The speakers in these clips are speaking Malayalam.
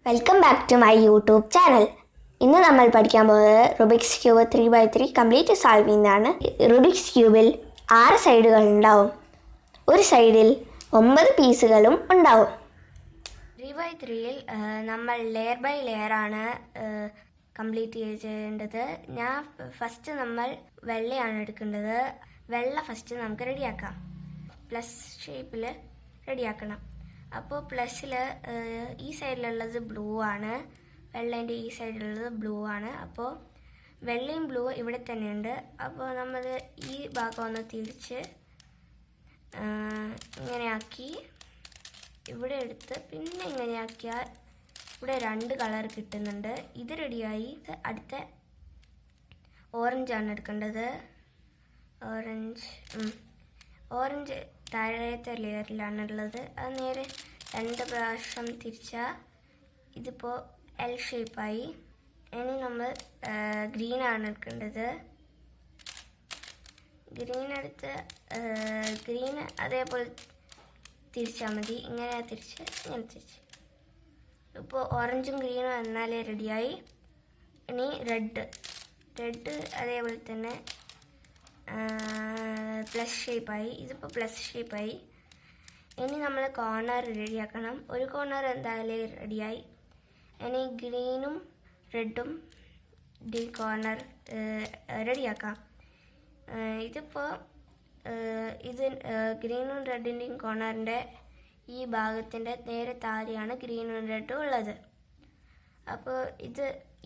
Welcome back to my YouTube channel. ഇന്ന് നമ്മൾ പഠിക്കാൻ പോകുന്നത് Rubik's cube 3x3 complete solving ആണ്. റുബിക്സ് ക്യൂബിൽ 6 സൈഡുകൾ ഉണ്ടാവും. ഒരു സൈഡിൽ 9 പീസുകളും ഉണ്ടാവും. 3x3യിൽ നമ്മൾ ലെയർ ബൈ ലെയർ ആണ് കംപ്ലീറ്റ് ചെയ്യേണ്ടത്. ഫസ്റ്റ് നമ്മൾ വെള്ളയാണ് എടുക്കേണ്ടത്. വെള്ള ഫസ്റ്റ് നമുക്ക് റെഡിയാക്കാം. പ്ലസ് ഷേപ്പിൽ റെഡിയാക്കണം. അപ്പോൾ പ്ലസ്സിൽ ഈ സൈഡിലുള്ളത് ബ്ലൂ ആണ്, വെള്ളേൻ്റെ ഈ സൈഡിലുള്ളത് ബ്ലൂ ആണ്. അപ്പോൾ വെള്ളയും ബ്ലൂ ഇവിടെ തന്നെയുണ്ട്. അപ്പോൾ നമ്മൾ ഈ ഭാഗം ഒന്ന് തിരിച്ച് ഇങ്ങനെയാക്കി ഇവിടെ എടുത്ത് പിന്നെ ഇങ്ങനെയാക്കിയാൽ ഇവിടെ 2 കളർ കിട്ടുന്നുണ്ട്. ഇത് റെഡിയായി. അടുത്ത ഓറഞ്ചാണ് എടുക്കേണ്ടത്. ഓറഞ്ച് താഴത്തെ ലെയറിലാണ് ഉള്ളത്. അത് നേരെ 2 പ്രാവശ്യം തിരിച്ചാൽ ഇതിപ്പോൾ എൽ ഷേപ്പായി. ഇനി നമ്മൾ ഗ്രീനാണ് എടുക്കേണ്ടത്. ഗ്രീൻ എടുത്ത് ഗ്രീൻ അതേപോലെ തിരിച്ചാൽ മതി. ഇങ്ങനെ തിരിച്ച് ഇങ്ങനെ തിരിച്ച്. ഇപ്പോൾ ഓറഞ്ചും ഗ്രീനും എന്നാലേ റെഡിയായി. ഇനി റെഡ് അതേപോലെ തന്നെ പ്ലസ് ഷേപ്പായി. ഇതിപ്പോൾ പ്ലസ് ഷേപ്പായി. ഇനി നമ്മൾ കോർണർ റെഡിയാക്കണം. ഒരു കോർണർ എന്തായാലും റെഡിയായി. ഇനി ഗ്രീനും റെഡും ഡി കോർണർ റെഡിയാക്കാം. ഇതിപ്പോൾ ഗ്രീനും റെഡിൻ്റെയും കോർണറിൻ്റെ ഈ ഭാഗത്തിൻ്റെ നേരെ താഴെയാണ് ഗ്രീനും റെഡും ഉള്ളത്. അപ്പോൾ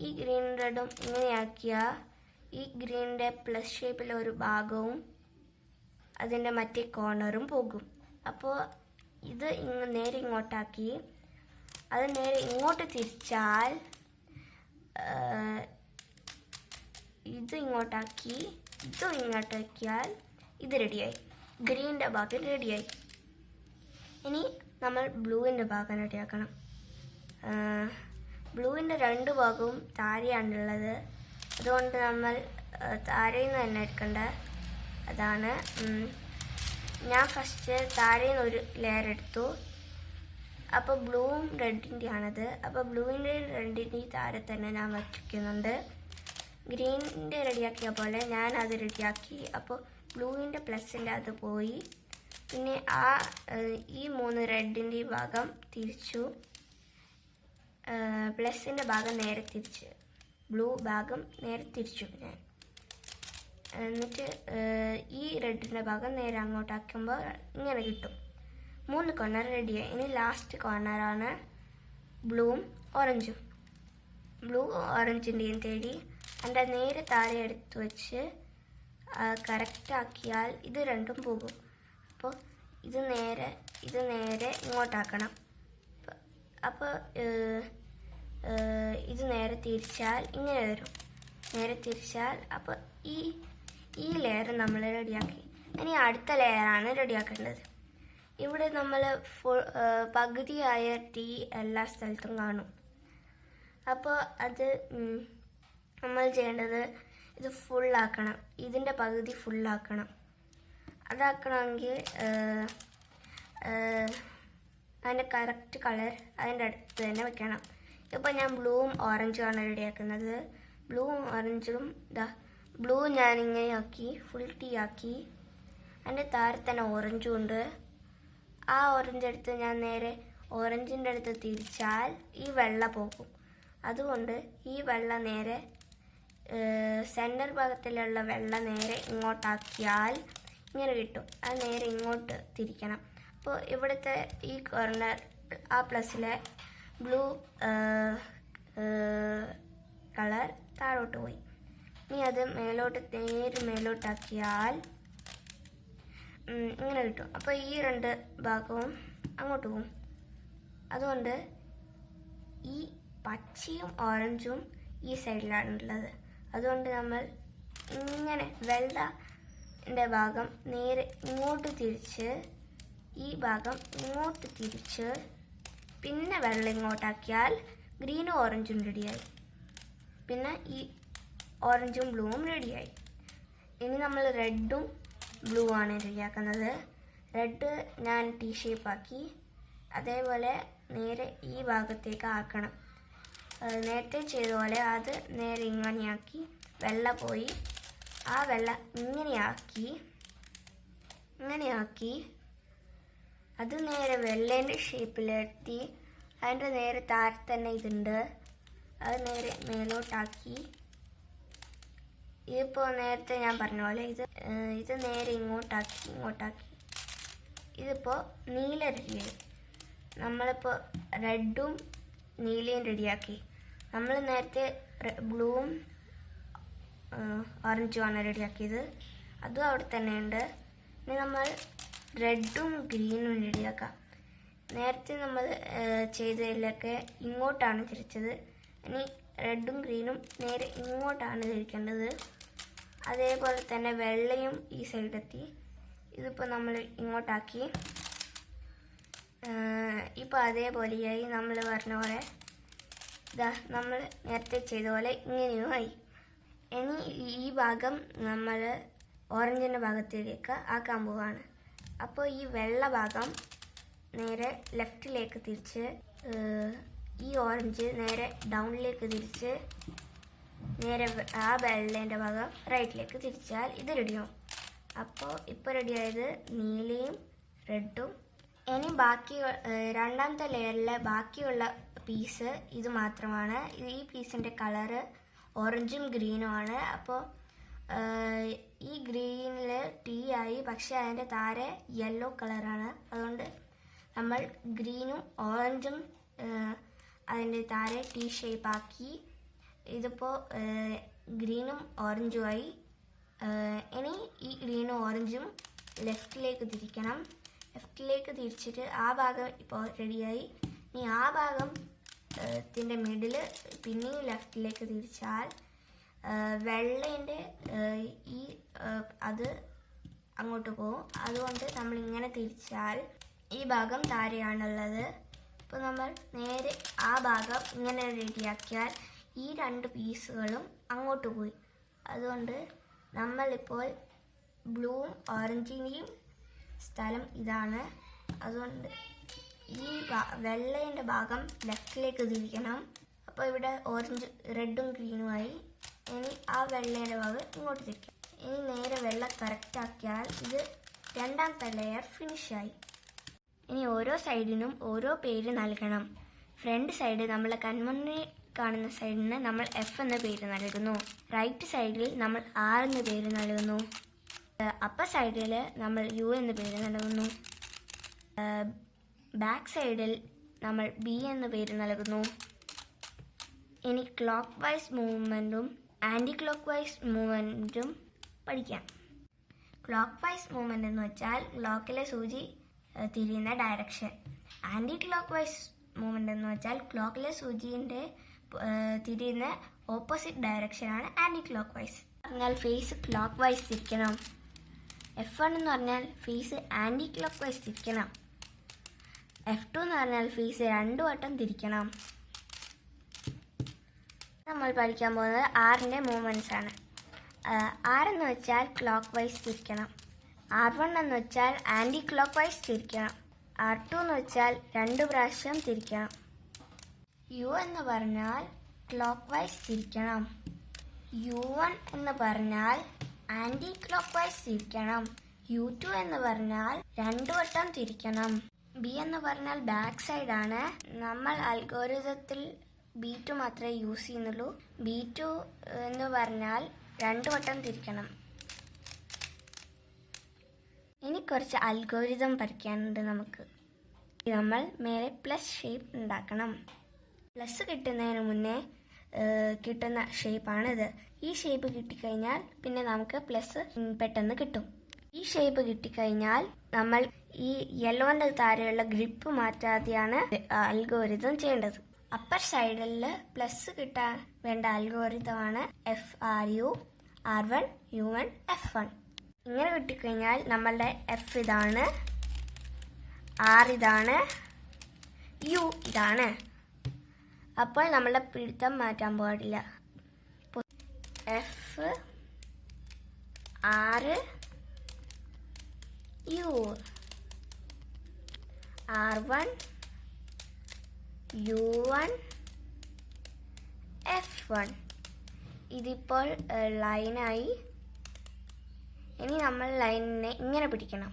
ഈ ഗ്രീനും റെഡും ഇങ്ങനെയാക്കിയാൽ ഈ ഗ്രീനിൻ്റെ പ്ലസ് ഷേപ്പിലെ ഒരു ഭാഗവും അതിൻ്റെ മറ്റേ കോർണറും പോകും. അപ്പോൾ ഇത് നേരെ ഇങ്ങോട്ടാക്കി അത് നേരെ ഇങ്ങോട്ട് തിരിച്ചാൽ ഇത് ഇങ്ങോട്ടാക്കി ഇതും ഇങ്ങോട്ടാക്കിയാൽ ഇത് റെഡിയായി. ഗ്രീനിൻ്റെ ഭാഗം റെഡിയായി. ഇനി നമ്മൾ ബ്ലൂവിൻ്റെ ഭാഗം റെഡിയാക്കണം. ബ്ലൂവിൻ്റെ 2 ഭാഗവും താഴെയാണുള്ളത്. അതുകൊണ്ട് നമ്മൾ താഴെ നിന്ന് തന്നെ എടുക്കേണ്ട അതാണ്. ഞാൻ ഫസ്റ്റ് താഴെ നിന്ന് ഒരു ലെയർ എടുത്തു. അപ്പോൾ ബ്ലൂവും റെഡിൻ്റെ ആണത്. അപ്പോൾ ബ്ലൂവിൻ്റെയും റെഡിൻ്റെയും താഴെ തന്നെ ഞാൻ വയ്ക്കുന്നുണ്ട്. ഗ്രീനിൻ്റെ റെഡിയാക്കിയ പോലെ ഞാൻ അത് റെഡിയാക്കി. അപ്പോൾ ബ്ലൂവിൻ്റെ പ്ലസിൻ്റെ അത് പോയി. പിന്നെ ഈ 3 റെഡിൻ്റെ ഭാഗം തിരിച്ചു. പ്ലസിൻ്റെ ഭാഗം നേരെ തിരിച്ച് ബ്ലൂ ഭാഗം നേരെ തിരിച്ചു ഞാൻ. എന്നിട്ട് ഈ റെഡിൻ്റെ ഭാഗം നേരെ അങ്ങോട്ടാക്കുമ്പോൾ ഇങ്ങനെ കിട്ടും. 3 കോർണർ റെഡിയായി. ഇനി ലാസ്റ്റ് കോർണറാണ് ബ്ലൂവും ഓറഞ്ചും. ബ്ലൂ ഓറഞ്ചിൻ്റെയും തേടി അതിൻ്റെ നേരെ താഴെ എടുത്ത് വെച്ച് കറക്റ്റാക്കിയാൽ ഇത് രണ്ടും പോകും. അപ്പോൾ ഇത് നേരെ ഇങ്ങോട്ടാക്കണം. അപ്പോൾ ഇത് നേരെ തിരിച്ചാൽ ഇങ്ങനെ വരും. നേരെ തിരിച്ചാൽ അപ്പോൾ ഈ ലെയർ നമ്മൾ റെഡിയാക്കി. ഇനി അടുത്ത ലെയറാണ് റെഡിയാക്കേണ്ടത്. ഇവിടെ നമ്മൾ പകുതിയായ ടീ എല്ലാ സ്ഥലത്തും കാണും. അപ്പോൾ അത് നമ്മൾ ചെയ്യേണ്ടത് ഇത് ഫുള്ളാക്കണം. ഇതിൻ്റെ പകുതി ഫുള്ളാക്കണം. അതാക്കണമെങ്കിൽ അതിൻ്റെ കറക്റ്റ് കളർ അതിൻ്റെ അടുത്ത് തന്നെ വെക്കണം. ഇപ്പോൾ ഞാൻ ബ്ലൂവും ഓറഞ്ചുമാണ് റെഡിയാക്കുന്നത്. ബ്ലൂവും ഓറഞ്ചും ബ്ലൂ ഞാനിങ്ങനെ ആക്കി ഫുൾ ടീ ആക്കി. അതിൻ്റെ താഴെ തന്നെ ഓറഞ്ചും ഉണ്ട്. ആ ഓറഞ്ച് എടുത്ത് ഞാൻ നേരെ ഓറഞ്ചിൻ്റെ അടുത്ത് തിരിച്ചാൽ ഈ വെള്ള പോകും. അതുകൊണ്ട് ഈ വെള്ള നേരെ സെൻറ്റർ ഭാഗത്തിലുള്ള വെള്ള നേരെ ഇങ്ങോട്ടാക്കിയാൽ ഇങ്ങനെ കിട്ടും. അത് നേരെ ഇങ്ങോട്ട് തിരിക്കണം. അപ്പോൾ ഇവിടുത്തെ ഈ കോർണർ ആ പ്ലസ്സിലെ ബ്ലൂ കളർ താഴോട്ട് പോയി. ഇനി അത് നേരെ മേലോട്ടാക്കിയാൽ ഇങ്ങനെ കിട്ടും. അപ്പോൾ ഈ 2 ഭാഗവും അങ്ങോട്ട് പോകും. അതുകൊണ്ട് ഈ പച്ചയും ഓറഞ്ചും ഈ സൈഡിലാണുള്ളത്. അതുകൊണ്ട് നമ്മൾ ഇങ്ങനെ വെള്ളൻ്റെ ഭാഗം നേരെ ഇങ്ങോട്ട് തിരിച്ച് ഈ ഭാഗം ഇങ്ങോട്ട് തിരിച്ച് പിന്നെ വെള്ളം ഇങ്ങോട്ടാക്കിയാൽ ഗ്രീനും ഓറഞ്ചും റെഡിയായി. പിന്നെ ഈ ഓറഞ്ചും ബ്ലൂവും റെഡിയായി. ഇനി നമ്മൾ റെഡും ബ്ലൂ ആണ് റെഡിയാക്കുന്നത്. റെഡ് ഞാൻ ടീ ഷേപ്പാക്കി. അതേപോലെ നേരെ ഈ ഭാഗത്തേക്ക് ആക്കണം. നേരത്തെ ചെയ്ത പോലെ അത് നേരെ ഇങ്ങനെയാക്കി വെള്ള പോയി ആ വെള്ള ഇങ്ങനെയാക്കി അത് നേരെ വെള്ളേൻ്റെ ഷേപ്പിലെത്തി. അതിൻ്റെ നേരെ താഴെ തന്നെ ഇതുണ്ട്, അത് നേരെ മേലോട്ടാക്കി. ഇതിപ്പോൾ നേരത്തെ ഞാൻ പറഞ്ഞ പോലെ ഇത് നേരെ ഇങ്ങോട്ടാക്കി. ഇതിപ്പോൾ നീല റെഡിയായി. നമ്മളിപ്പോൾ റെഡും നീലയും റെഡിയാക്കി. നമ്മൾ നേരത്തെ ബ്ലൂവും ഓറഞ്ചുമാണ് റെഡിയാക്കിയത്, അതും അവിടെ തന്നെ ഉണ്ട്. ഇനി നമ്മൾ റെഡും ഗ്രീനും റെഡിയാക്കാം. നേരത്തെ നമ്മൾ ചെയ്തതിലൊക്കെ ഇങ്ങോട്ടാണ് തിരിച്ചത്. ഇനി റെഡും ഗ്രീനും നേരെ ഇങ്ങോട്ടാണ് തിരിക്കേണ്ടത്. അതേപോലെ തന്നെ വെള്ളയും ഈ സൈഡെത്തി. ഇതിപ്പോൾ നമ്മൾ ഇങ്ങോട്ടാക്കി. ഇപ്പോൾ അതേപോലെയായി നമ്മൾ പറഞ്ഞ പോലെ നമ്മൾ നേരത്തെ ചെയ്ത പോലെ ഇങ്ങനെയുമായി. ഇനി ഈ ഭാഗം നമ്മൾ ഓറഞ്ചിൻ്റെ ഭാഗത്തിലേക്ക് ആക്കാൻ പോവുകയാണ്. അപ്പോൾ ഈ വെള്ള ഭാഗം നേരെ ലെഫ്റ്റിലേക്ക് തിരിച്ച്, ഈ ഓറഞ്ച് നേരെ ഡൗണിലേക്ക് തിരിച്ച്, നേരെ ആ വെള്ളേൻ്റെ ഭാഗം റൈറ്റിലേക്ക് തിരിച്ചാൽ ഇത് റെഡിയാവും. അപ്പോൾ ഇപ്പോൾ റെഡിയായത് നീലയും റെഡും. ഇനി ബാക്കി രണ്ടാമത്തെ ലെയറിലെ ബാക്കിയുള്ള പീസ് ഇത് മാത്രമാണ്. ഈ പീസിൻ്റെ കളറ് ഓറഞ്ചും ഗ്രീനും ആണ്. അപ്പോൾ ഈ ഗ്രീനിൽ ടീ ആയി, പക്ഷെ അതിൻ്റെ താരെ യെല്ലോ കളറാണ്. അതുകൊണ്ട് നമ്മൾ ഗ്രീനും ഓറഞ്ചും അതിൻ്റെ താരെ ടീ ഷേപ്പാക്കി. ഇതിപ്പോൾ ഗ്രീനും ഓറഞ്ചുമായി. ഇനി ഈ ഗ്രീനും ഓറഞ്ചും ലെഫ്റ്റിലേക്ക് തിരിക്കണം. ലെഫ്റ്റിലേക്ക് തിരിച്ചിട്ട് ആ ഭാഗം ഇപ്പോൾ റെഡിയായി. ഇനി ആ ഭാഗത്തിൻ്റെ മിഡിൽ പിന്നെയും ലെഫ്റ്റിലേക്ക് തിരിച്ചാൽ വെള്ളേൻ്റെ അത് അങ്ങോട്ട് പോകും. അതുകൊണ്ട് നമ്മൾ ഇങ്ങനെ തിരിച്ചാൽ ഈ ഭാഗം താരെയാണുള്ളത്. ഇപ്പോൾ നമ്മൾ നേരെ ആ ഭാഗം ഇങ്ങനെ റെഡിയാക്കിയാൽ ഈ രണ്ട് പീസുകളും അങ്ങോട്ട് പോയി. അതുകൊണ്ട് നമ്മളിപ്പോൾ ബ്ലൂവും ഓറഞ്ചിൻ്റെയും സ്ഥലം ഇതാണ്. അതുകൊണ്ട് ഈ വെള്ളേൻ്റെ ഭാഗം ലെഫ്റ്റിലേക്ക് തിരിക്കണം. അപ്പോൾ ഇവിടെ ഓറഞ്ച് റെഡും ഗ്രീനുമായി. ഇനി ആ വെള്ളേൻ്റെ ഭാഗം ഇങ്ങോട്ട് തിരിക്കാം. ഇനി നേരെ വെള്ളം കറക്റ്റാക്കിയാൽ ഇത് രണ്ടാമത്തെ ലെയർ ഫിനിഷായി. ഇനി ഓരോ സൈഡിനും ഓരോ പേര് നൽകണം. ഫ്രണ്ട് സൈഡ് നമ്മളെ കൺമുന്നിൽ കാണുന്ന സൈഡിന് നമ്മൾ എഫ് എന്ന പേര് നൽകുന്നു. റൈറ്റ് സൈഡിൽ നമ്മൾ ആർ എന്ന പേര് നൽകുന്നു. അപ്പർ സൈഡിൽ നമ്മൾ യു എന്ന പേര് നൽകുന്നു. ബാക്ക് സൈഡിൽ നമ്മൾ ബി എന്ന പേര് നൽകുന്നു. ഇനി ക്ലോക്ക് വൈസ് മൂവ്മെൻറ്റും ആൻറ്റി ക്ലോക്ക് വൈസ് മൂവ്മെൻറ്റും പഠിക്കാം. ക്ലോക്ക് വൈസ് മൂവ്മെൻ്റ് എന്ന് വെച്ചാൽ ക്ലോക്കിലെ സൂചി തിരിയുന്ന direction. Anti clock vice movement എന്ന് വെച്ചാൽ ക്ലോക്കിലെ സൂചിൻ്റെ തിരിയുന്ന ഓപ്പോസിറ്റ് ഡയറക്ഷനാണ് ആൻറ്റി ക്ലോക്ക് വൈസ്. പറഞ്ഞാൽ ഫേസ് ക്ലോക്ക് വൈസ് തിരിക്കണം. F1 എന്ന് പറഞ്ഞാൽ ഫേസ് ആൻറ്റി ക്ലോക്ക് വൈസ് തിരിക്കണം. F2 എന്ന് പറഞ്ഞാൽ ഫേസ് 2 വട്ടം തിരിക്കണം. നമ്മൾ പഠിക്കാൻ പോകുന്നത് ആറിൻ്റെ മൂവ്മെൻറ്റ്സ് ആണ്. ആർ എന്ന് വെച്ചാൽ ക്ലോക്ക് വൈസ് തിരിക്കണം. R1 എന്ന് വെച്ചാൽ ആൻറ്റി ക്ലോക്ക് വൈസ് തിരിക്കണം. R2 എന്ന് വെച്ചാൽ 2 പ്രാവശ്യം തിരിക്കണം. U എന്ന് പറഞ്ഞാൽ ക്ലോക്ക് വൈസ് തിരിക്കണം. U1 എന്ന് പറഞ്ഞാൽ ആൻറ്റി ക്ലോക്ക് വൈസ് തിരിക്കണം. U2 എന്ന് പറഞ്ഞാൽ 2 വട്ടം തിരിക്കണം. B എന്ന് പറഞ്ഞാൽ ബാക്ക് സൈഡാണ്. നമ്മൾ അൽഗോരിതത്തിൽ B2 മാത്രമേ യൂസ് ചെയ്യുന്നുള്ളൂ. B2 എന്ന് പറഞ്ഞാൽ 2 വട്ടം തിരിക്കണം. ഇനി കുറച്ച് അൽഗോരിതം പഠിക്കാനുണ്ട് നമുക്ക്. നമ്മൾ മേലെ പ്ലസ് ഷേപ്പ് ഉണ്ടാക്കണം. പ്ലസ് കിട്ടുന്നതിന് മുന്നേ കിട്ടുന്ന ഷേപ്പാണിത്. ഈ ഷേപ്പ് കിട്ടിക്കഴിഞ്ഞാൽ പിന്നെ നമുക്ക് പ്ലസ് പെട്ടെന്ന് കിട്ടും. ഈ ഷേപ്പ് കിട്ടിക്കഴിഞ്ഞാൽ നമ്മൾ ഈ യെല്ലോൻ്റെ താഴെയുള്ള ഗ്രിപ്പ് മാറ്റാതെയാണ് അൽഗോരിതം ചെയ്യേണ്ടത്. അപ്പർ സൈഡിൽ പ്ലസ് കിട്ടാൻ വേണ്ട അൽഗോരിതമാണ് FRU, R1, U1, F1. ഇങ്ങനെ കിട്ടിക്കഴിഞ്ഞാൽ നമ്മളുടെ F ഇതാണ്, R ഇതാണ്, U ഇതാണ്. അപ്പോൾ നമ്മളുടെ പിടുത്തം മാറ്റാൻ പാടില്ല. F, R, U, R1, U1, F1. ഇതിപ്പോൾ ലൈനായി. ഇനി നമ്മൾ ലൈനിനെ ഇങ്ങനെ പിടിക്കണം.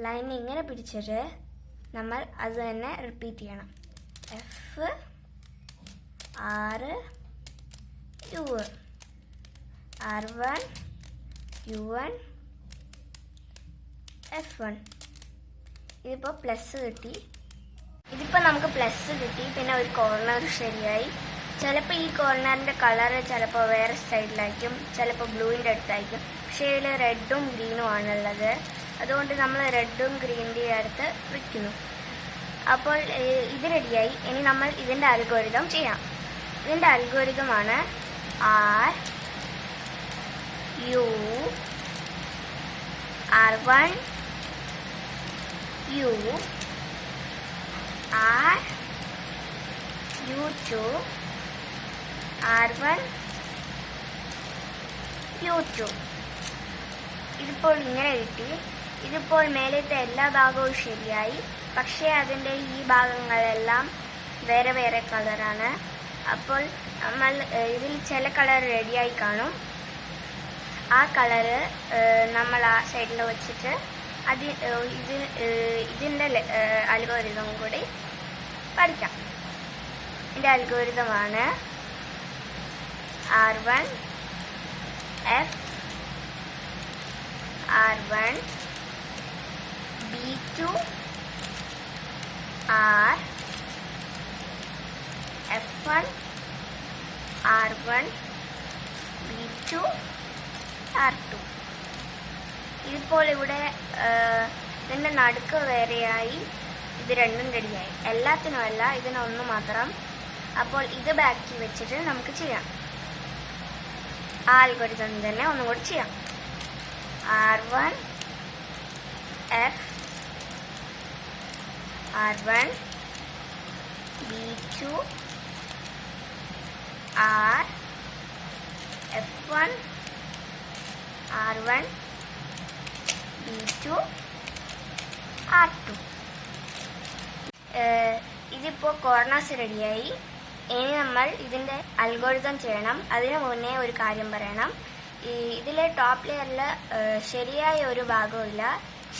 ലൈനിനെ ഇങ്ങനെ പിടിച്ചിട്ട് നമ്മൾ അത് തന്നെ റിപ്പീറ്റ് ചെയ്യണം. F R U R1 U1 F1. ഇതിപ്പോൾ പ്ലസ് കിട്ടി. ഇതിപ്പോൾ നമുക്ക് പ്ലസ് കിട്ടി. പിന്നെ ഒരു കോർണർ ശരിയായി. ചിലപ്പോൾ ഈ കോർണറിൻ്റെ കളറ് ചിലപ്പോൾ വേറെ സൈഡിലായിരിക്കും, ചിലപ്പോൾ ബ്ലൂവിൻ്റെ അടുത്തായിരിക്കും. പക്ഷേ ഇതിൽ റെഡും ഗ്രീനും ആണുള്ളത്. അതുകൊണ്ട് നമ്മൾ റെഡും ഗ്രീനിൻ്റെ അടുത്ത് വയ്ക്കുന്നു. അപ്പോൾ ഇത് റെഡിയായി. ഇനി നമ്മൾ ഇതിൻ്റെ അൽഗോരിതം ചെയ്യാം. ഇതിൻ്റെ അൽഗോരിതമാണ് R U R1 U R U2 R1 U2. ഇതിപ്പോൾ ഇങ്ങനെ കിട്ടി. ഇതിപ്പോൾ മേലത്തെ എല്ലാ ഭാഗവും ശരിയായി. പക്ഷേ അതിൻ്റെ ഈ ഭാഗങ്ങളെല്ലാം വേറെ വേറെ കളറാണ്. അപ്പോൾ നമ്മൾ ഇതിൽ ചില കളർ റെഡിയായി കാണും. ആ കളറ് നമ്മൾ ആ സൈഡിൽ വെച്ചിട്ട് ഇതിൻ്റെ അൽഗോരിതം കൂടി പഠിക്കാം. ഇതിൻ്റെ അൽഗോരിതമാണ് R1 F R1 B2 R F1 R1 B2 R2. ഇതിപ്പോൾ ഇവിടെ ഇതിൻ്റെ നടുക്ക് വേറെയായി. ഇത് രണ്ടും റെഡിയായി. എല്ലാത്തിനുമല്ല, ഇതിനൊന്ന് മാത്രം. അപ്പോൾ ഇത് ബാക്കി വെച്ചിട്ട് നമുക്ക് ചെയ്യാം. ആ അൽഗോരിതം തന്നെ ഒന്നും കൂടി ചെയ്യാം. R1 F R1 B2 R F1 R1 B2 R2. ഇതിപ്പോൾ കോർണേഴ്സ് റെഡിയായി. ഇനി നമ്മൾ ഇതിൻ്റെ അൽഗോരിതം ചെയ്യണം. അതിനു മുന്നേ ഒരു കാര്യം പറയണം. ഇതിലെ ടോപ്പ് ലെയറിൽ ശരിയായ ഒരു ഭാഗമില്ല.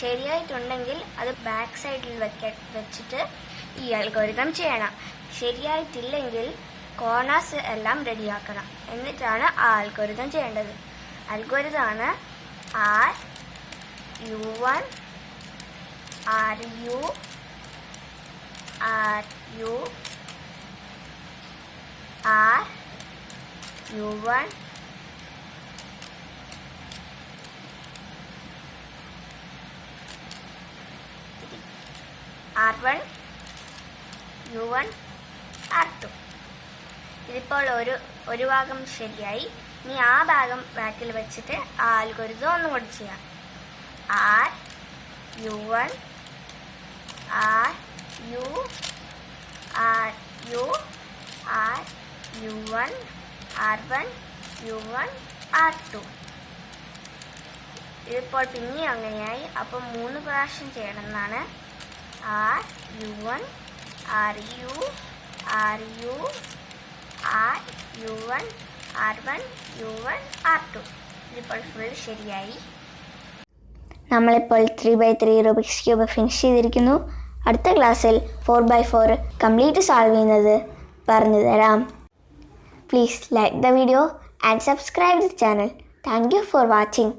ശരിയായിട്ടുണ്ടെങ്കിൽ അത് ബാക്ക് സൈഡിൽ വെച്ചിട്ട് ഈ അൽഗോരിതം ചെയ്യണം. ശരിയായിട്ടില്ലെങ്കിൽ കോർണേഴ്സ് എല്ലാം റെഡിയാക്കണം. എന്നിട്ടാണ് ആ അൽഗോരിതം ചെയ്യേണ്ടത്. അൽഗോരിതമാണ് R U1 R U R U R U1 R1 U1 R2. ഇതിപ്പോൾ ഒരു ഭാഗം ശരിയായി. ഇനി ആ ഭാഗം ബാക്കിൽ വെച്ചിട്ട് ആ അൽഗോരിതം ഒന്നും കൂടി ചെയ്യാം. R U1 R U R U R U1 R1 U1 R2. ഇതിപ്പോൾ പിന്നെയും അങ്ങനെയായി. അപ്പോൾ 3 പ്രാവശ്യം ചെയ്യണമെന്നാണ്. R U1 R U R U R U1 R1 U1 R2. ഇതിപ്പോൾ ഫുൾ ശരിയായി. നമ്മളിപ്പോൾ 3x3 റൂബിക്സ് ക്യൂബ് ഫിനിഷ് ചെയ്തിരിക്കുന്നു. അടുത്ത ക്ലാസ്സിൽ 4x4 കംപ്ലീറ്റ് സോൾവ് ചെയ്യുന്നത് പറഞ്ഞു തരാം. Please like the video and subscribe the channel. Thank you for watching.